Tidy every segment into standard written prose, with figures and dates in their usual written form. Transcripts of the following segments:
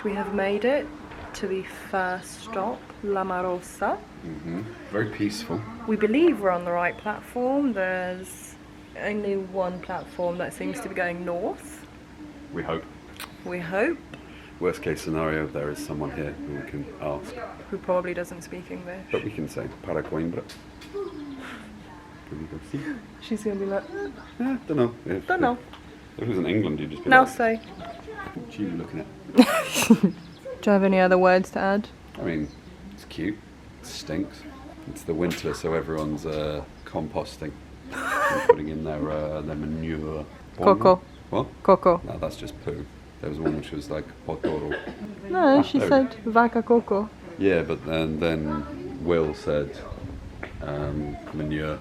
we have made it to the first stop, La Marosa. Very peaceful. We believe we're on the right platform. There's only one platform that seems to be going north. We hope. We hope. Worst case scenario, there is someone here who we can ask. Who probably doesn't speak English. But we can say, para Coimbra. Can we go see? She's going to be like, Don't know. don't know. If it was in England, you'd just be Now like, say. what are you looking at? Do you have any other words to add? I mean, it's cute. It stinks. It's the winter, so everyone's composting and putting in their manure. Coco. What? Coco. No, that's just poo. There was one which was like potoro. No, she said vaca coco. Yeah, but then Will said manure.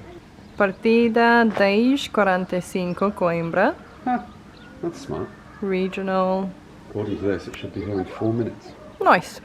Partida 10:45 Coimbra. That's smart. Regional. According to this, it should be here in 4 minutes. Nice.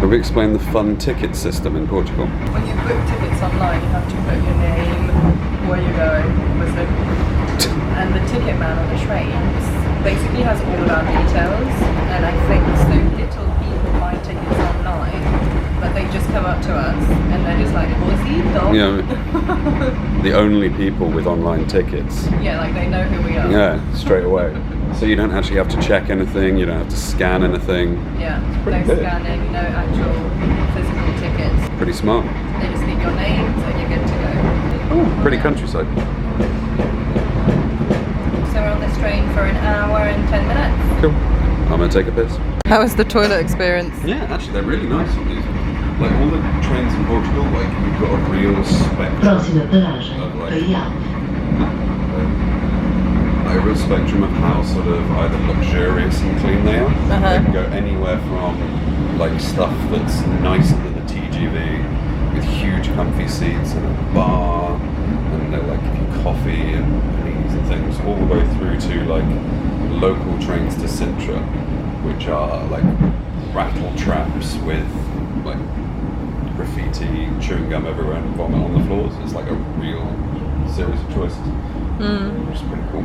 Have we explained the fun ticket system in Portugal? When you book tickets online, you have to put your name, where you're going, and the ticket man on the trains basically has all of our details. And I think so little people buy tickets online, but they just come up to us and they're just like, "Bolsito." Yeah, the only people with online tickets. Yeah, like they know who we are. Yeah, straight away. So you don't actually have to check anything, you don't have to scan anything. Yeah, no pretty good. scanning, no actual physical tickets. Pretty smart. They just need your names and you're good to go. Ooh, pretty countryside. So we're on this train for an hour and 10 minutes. Cool. I'm gonna take a piss. How was the toilet experience? Yeah, actually they're really nice on these. Like all the trains in Portugal, like you've got a real spectrum of a real spectrum of how sort of either luxurious and clean they are. They can go anywhere from like stuff that's nicer than a TGV with huge comfy seats and a bar and they'll like give you coffee and pennies and things, all the way through to like local trains to Sintra, which are like rattle traps with like graffiti, chewing gum everywhere and vomit on the floors. It's like a real series of choices. Which is pretty cool.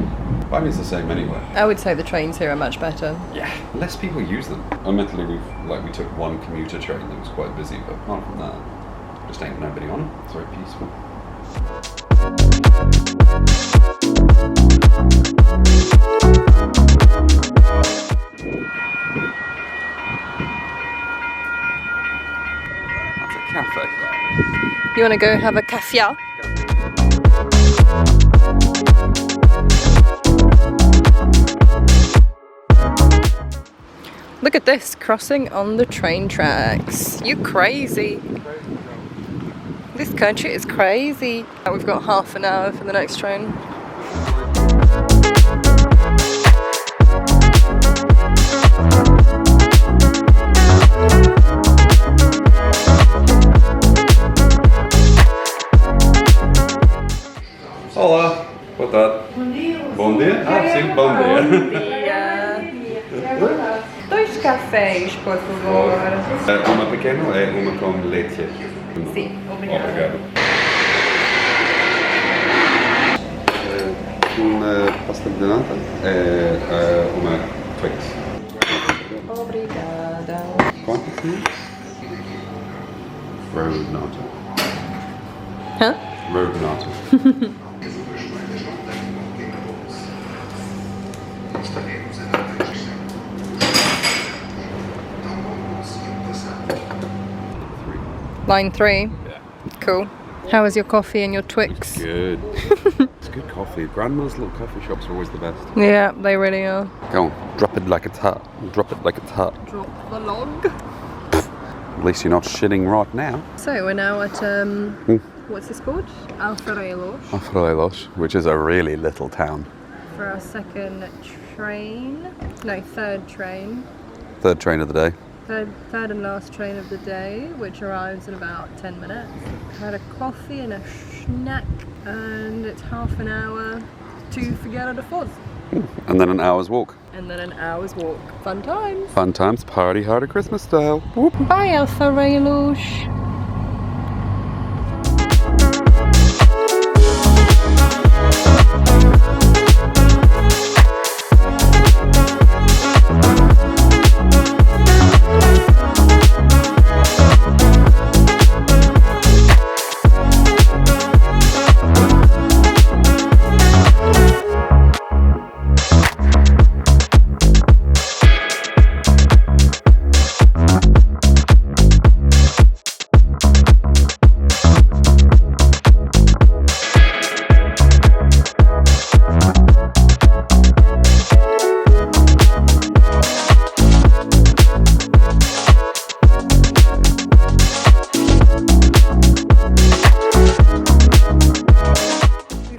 I mean, it's the same anywhere. I would say the trains here are much better. Yeah, less people use them. Admittedly, we took one commuter train that was quite busy, but apart from that, just ain't nobody on it. It's very peaceful. That's a cafe. You want to go have a café? Look at this, crossing on the train tracks. You crazy. This country is crazy. We've got half an hour for the next train. Olá, boa tarde. Bom dia? Ah, sim, bom dia. Dois cafés, por favor. Uma pequena é uma com leite? Sim, obrigada. Obrigado. Uma pasta de nata é uma Twix. Obrigada. Quanto? Road nata. Hã? Road nata. Line 3? Yeah. Cool. How was your coffee and your Twix? It's good. It's good coffee. Grandma's little coffee shops are always the best. Yeah, they really are. Go on, drop it like it's hot. Drop it like it's hot. Drop the log. At least you're not shitting right now. So we're now at what's this called? Aveiro. Aveiro, which is a really little town. For our third train. Third train of the day. Third and last train of the day, which arrives in about 10 minutes. Had a coffee and a snack, and it's half an hour to Figueira da Foz. And then an hour's walk. Fun times. Fun times, party harder Christmas style. Whoop. Bye, Aveiro.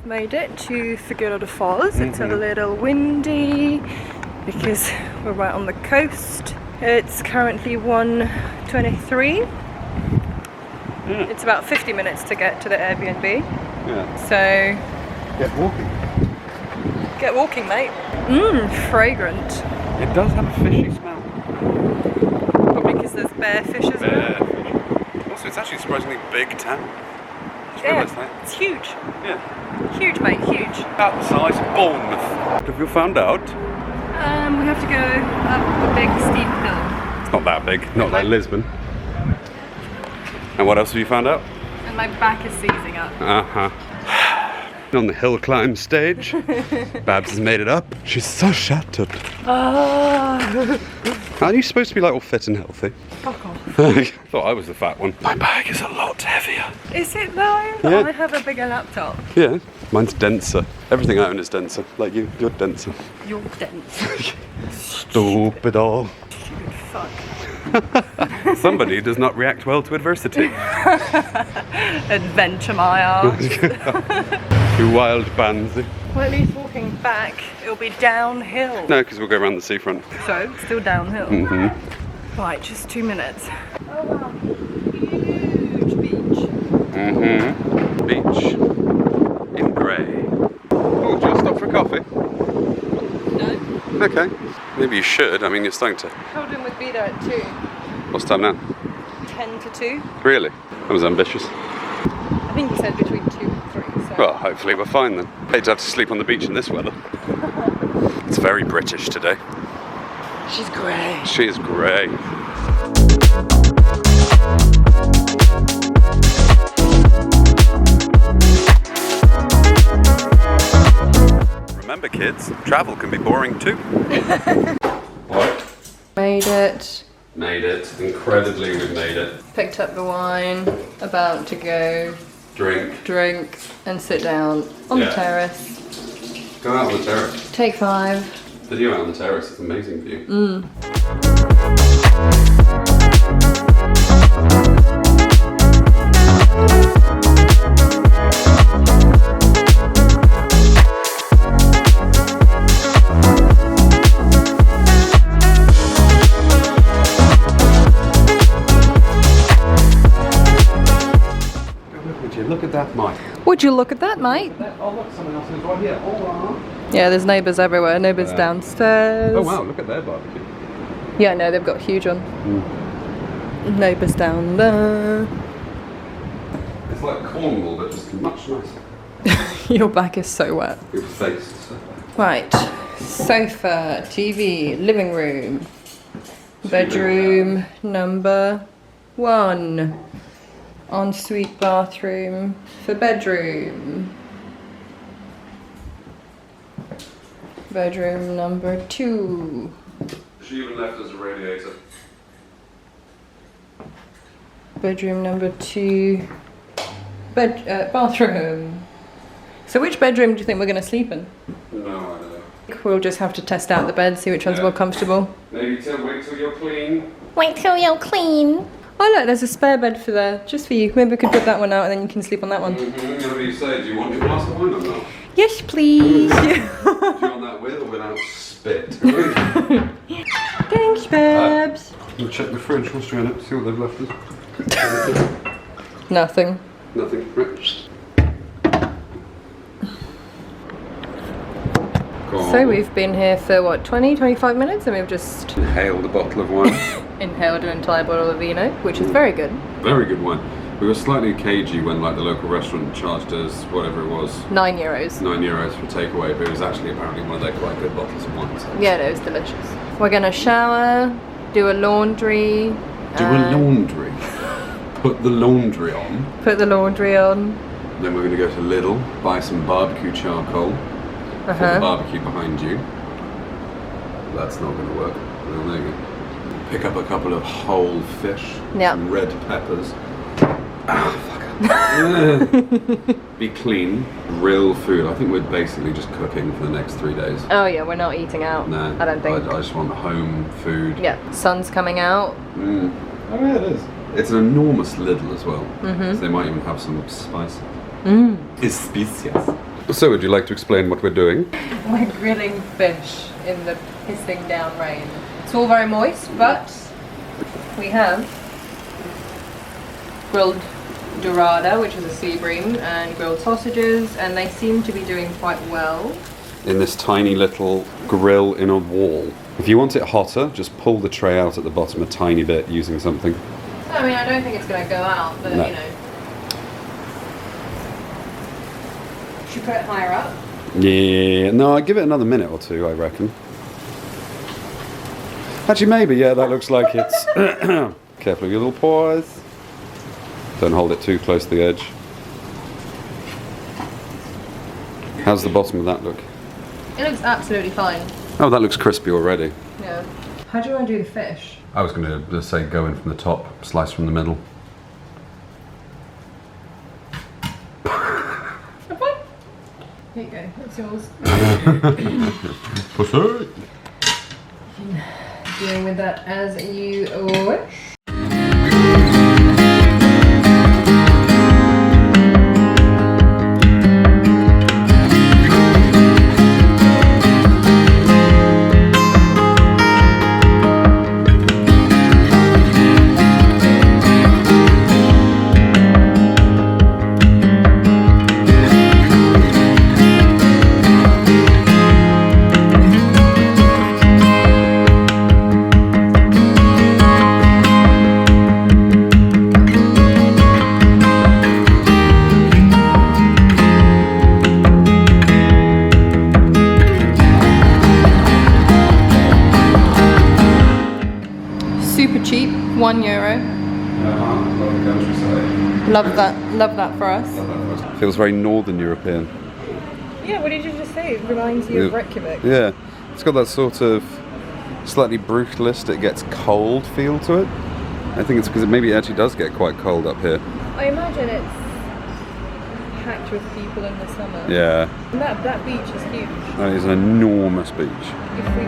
Made it to Figueira da Foz. It's a little windy because we're right on the coast. It's currently 1:23. It's about 50 minutes to get to the Airbnb. Yeah. So Get walking, mate. Fragrant. It does have a fishy smell. Probably because there's bear fish as well. Also, it's actually a surprisingly big town. Yeah, it's huge. Yeah. Huge, mate, huge. About the size of Bournemouth. Have you found out? We have to go up a big steep hill. It's not that big, not like Lisbon. And what else have you found out? And my back is seizing up. On the hill climb stage, Babs has made it up. She's so shattered. Aren't you supposed to be like all fit and healthy? Fuck off. I thought I was the fat one. My bag is a lot heavier. Is it though? Yeah. I have a bigger laptop. Yeah, mine's denser. Everything I own is denser. Like you, you're denser. You're dense. Stupid all. Stupid fuck. Somebody does not react well to adversity. Adventure my arse. You wild pansy. Well, at least walking back, it'll be downhill. No, because we'll go around the seafront. So, still downhill. Right, just 2 minutes. Oh wow, huge beach. Beach in grey. Oh, do you want to stop for a coffee? No. Okay. Maybe you should. I mean, you're starting to... Told him we'd be there at 2. What's the time now? 10 to 2. Really? That was ambitious. I think he said between 2 and 3. So. Well, hopefully we're fine then. Hate to have to sleep on the beach in this weather. It's very British today. She's grey. She is grey. Remember kids, travel can be boring too. What? Made it. Made it. Incredibly we've made it. Picked up the wine. About to go. Drink. And sit down on the terrace. Go out on the terrace. Take 5. The view out on the terrace is amazing view. Would you look at that, Mike? Would you look at that, mate? Oh look, someone else is right here. Oh, Yeah, there's neighbours everywhere. Neighbours downstairs. oh wow, look at their barbecue. Yeah, no, they've got a huge one. Neighbours down there. It's like Cornwall, but just much nicer. Your back is so wet. Your face is so Right, sofa, TV, living room, bedroom number 1, ensuite bathroom for bedroom, bedroom number 2. She even left us a radiator. Bedroom number 2, bathroom. So which bedroom do you think we're going to sleep in? No, I don't know. We'll just have to test out the bed, see which one's more comfortable. Maybe wait till you're clean. Wait till you're clean. Oh look, there's a spare bed for there, just for you. Maybe we could put that one out and then you can sleep on that one. Whatever you say, do you want your glass of wine or not? Yes, please. Do you want that with or without spit? Thanks, Babs. We'll check the fridge, what's in it, see what they've left us. Nothing. Nothing, right. So we've been here for what, 20-25 minutes, and we've just inhaled a bottle of wine. inhaled an entire bottle of vino, which is very good. Very good wine. We were slightly cagey when like the local restaurant charged us whatever it was. €9. €9 for takeaway, but it was actually apparently one of their quite good bottles of wine. So. Yeah, it was delicious. We're gonna shower, do a laundry. Do a laundry? Put the laundry on. Put the laundry on. Then we're gonna go to Lidl, buy some barbecue charcoal. For the barbecue behind you. That's not going to work. Well, there you go. Pick up a couple of whole fish. Yeah. Some red peppers. Ah, fuck. Be clean. Real food. I think we're basically just cooking for the next 3 days. Oh yeah, we're not eating out. No, I don't think. I just want home food. Yeah. Sun's coming out. Oh yeah, it is. It's an enormous Lidl as well. So they might even have some spice. It's specious. So would you like to explain what we're doing? We're grilling fish in the pissing down rain. It's all very moist, but we have grilled dorada, which is a sea bream, and grilled sausages, and they seem to be doing quite well. In this tiny little grill in a wall. If you want it hotter, just pull the tray out at the bottom a tiny bit using something. I mean, I don't think it's going to go out, but No. you know. Should we put it higher up? Yeah, no, I'd give it another minute or two, I reckon. Actually, maybe, yeah, that looks like it's... Careful of your little paws. Don't hold it too close to the edge. How's the bottom of that look? It looks absolutely fine. Oh, that looks crispy already. Yeah. How do you want to do the fish? I was going to just say go in from the top, slice from the middle. Here you go, that's yours. Pussy! Dealing with that as you wish. Super cheap, €1. Love that for us. Feels very Northern European. Yeah, what did you just say? It reminds you of Reykjavik. Yeah, it's got that sort of slightly brutalist, it gets cold feel to it. I think it's because maybe it actually does get quite cold up here. I imagine it's packed with people in the summer. Yeah. And that beach is huge. That is an enormous beach. If we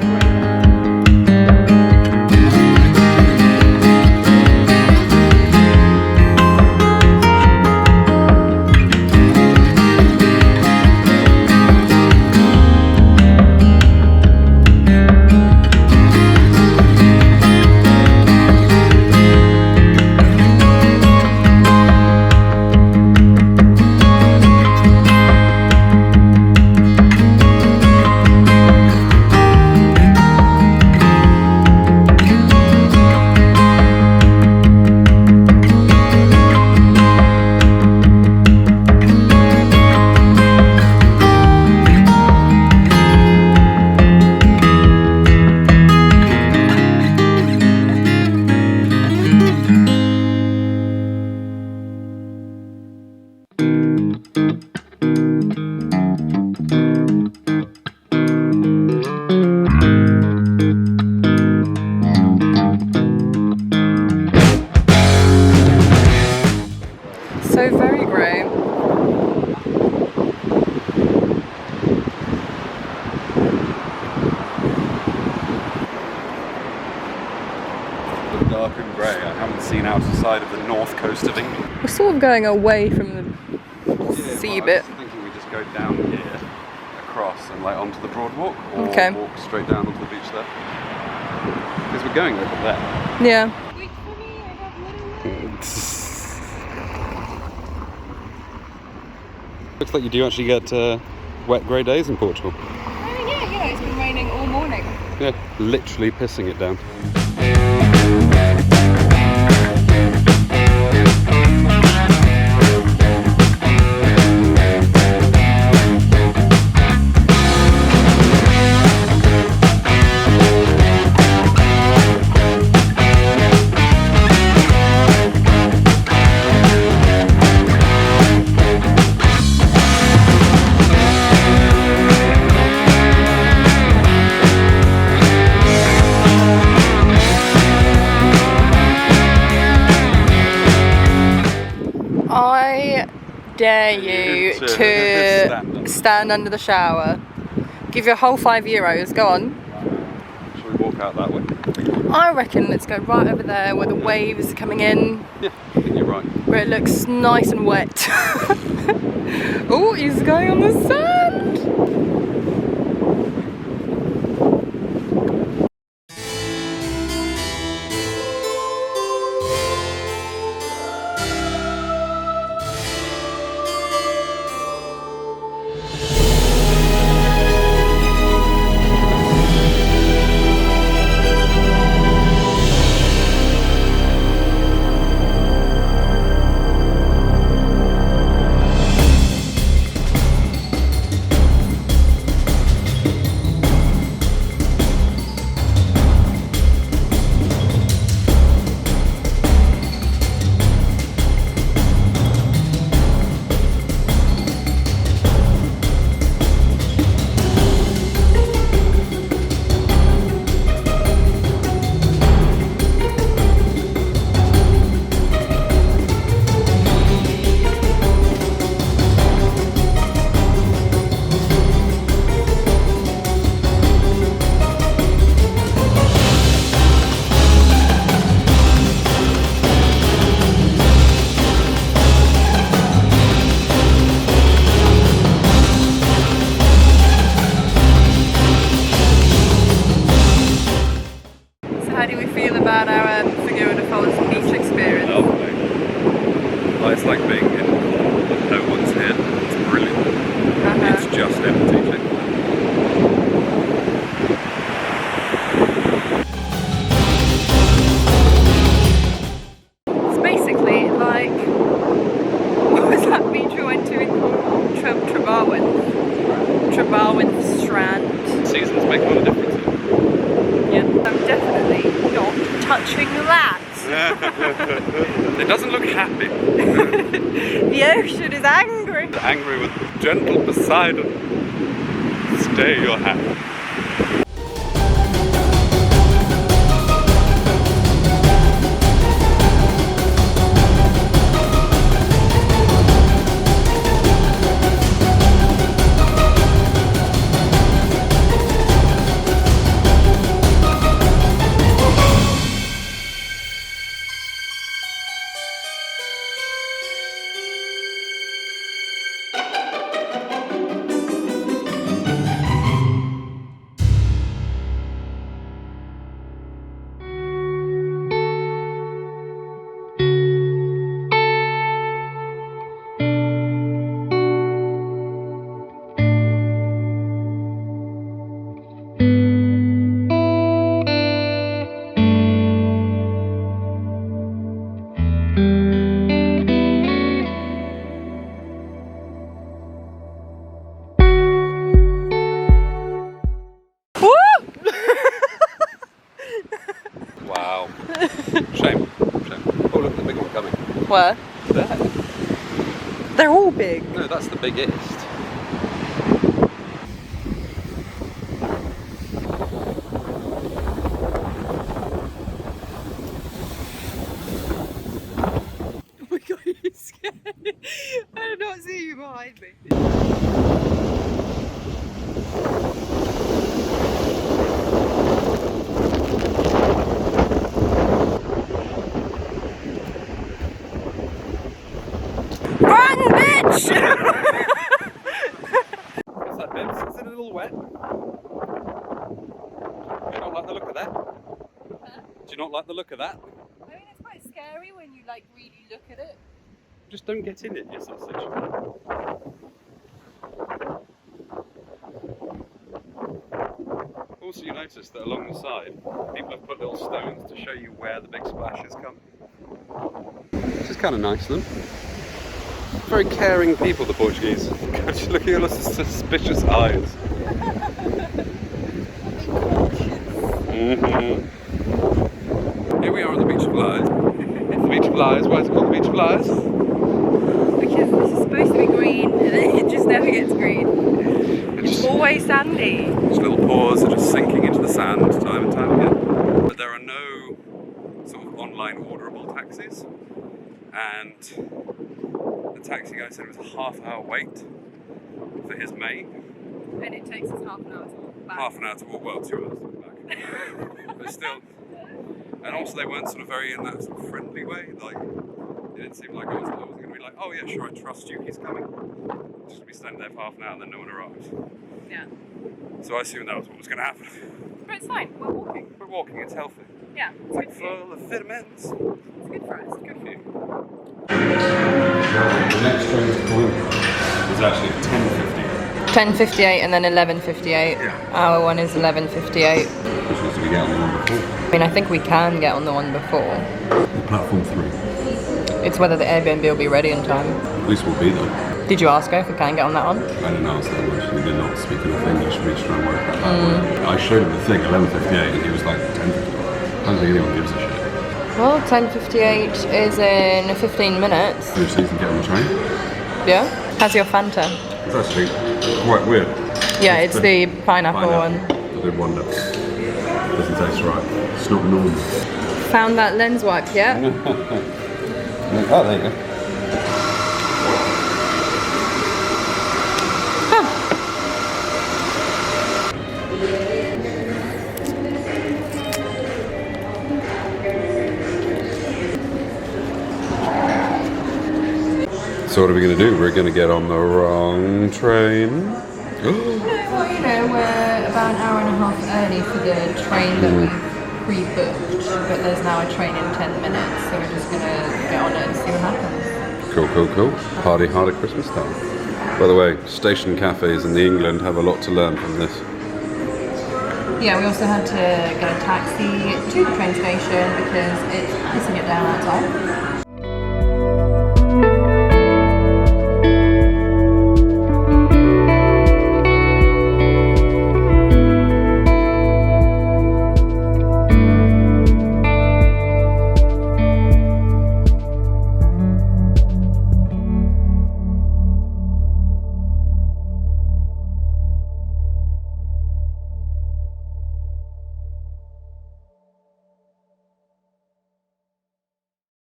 side of the north coast of England. We're sort of going away from the sea bit. I was thinking we just go down here, across, and like onto the broad walk, or walk straight down onto the beach there. Because we're going over there. Yeah. Wait for me, I have little legs. Looks like you do actually get wet grey days in Portugal. Oh yeah, you know, it's been raining all morning. Yeah, literally pissing it down. I dare you to stand under the shower. Give you a whole €5. Go on. Shall we walk out that way? I reckon let's go right over there where the waves are coming in. Yeah, I think you're right. Where it looks nice and wet. Oh, he's going on the sand. How do we feel about our Figueira da Foz beach experience? Lovely. Well, it's like being in but no one's here. It's brilliant. It's just empty. It's basically like, what was that beach we went to in Trebarwith Strand? Seasons make a lot of difference. Yeah, I'm definitely not touching that. It doesn't look happy. The ocean is angry. Angry with gentle Poseidon. Stay your hand. Wow. Shame. Oh, look, the big one coming. Where? There. They're all big. No, that's the biggest. Oh my god, you're scary. I did not see you behind me. fish! What's that, Bibs? Is it a little wet? You don't like the look of that? Huh? Do you not like the look of that? I mean, it's quite scary when you like really look at it. Just don't get in it, you sausage. Also, you notice that along the side, people have put little stones to show you where the big splashes come. Which is kind of nice of them. Very caring people, the Portuguese. Just looking at us with suspicious eyes. Here we are on the beach of lies. The beach of lies. Why is it called the beach of lies? Because this is supposed to be green and it just never gets green. It's always sandy. Just little paws are just sinking into the sand time and time again. But there are no sort of online orderable taxis. And the taxi guy said it was a half-hour wait for his mate. And it takes us half an hour to walk back. Half an hour to walk, well, 2 hours to walk back. But still. And also they weren't sort of very in that sort of friendly way. Like, it didn't seem like I was going to be like, oh yeah, sure, I trust you, he's coming. Just to be standing there for half an hour and then no one arrived. Yeah. So I assumed that was what was going to happen. But it's fine, we're walking. We're walking, it's healthy. Yeah, it's good for you. Full of vitamins. It's good for us. It's good for you. The next train to Point is actually at 10:50. 10:58 and then 11:58. Yeah. Our one is 11:58. Which means we get on the one before. I mean, I think we can get on the one before. Platform 3. It's whether the Airbnb will be ready in time. At least we'll be there. Did you ask her if we can get on that one? I didn't ask that much. He did not speak enough English for me to try and work out that. I showed him the thing, 11:58, and he was like 10:50. I don't think anyone gives a shit. Well, 10:58 is in 15 minutes. So you can get on the train? Yeah? How's your Fanta? It's actually quite weird. Yeah, it's the pineapple one. I did wonder. Doesn't taste right. It's not normal. Found that lens wipe yet? Oh, there you go. So what are we going to do? We're going to get on the wrong train. No, well, you know, we're about an hour and a half early for the train that we've pre-booked, but there's now a train in 10 minutes, so we're just going to get on it and see what happens. Cool, cool, cool. Party hard at Christmas time. By the way, station cafes in England have a lot to learn from this. Yeah, we also had to get a taxi to the train station because it's pissing it down outside.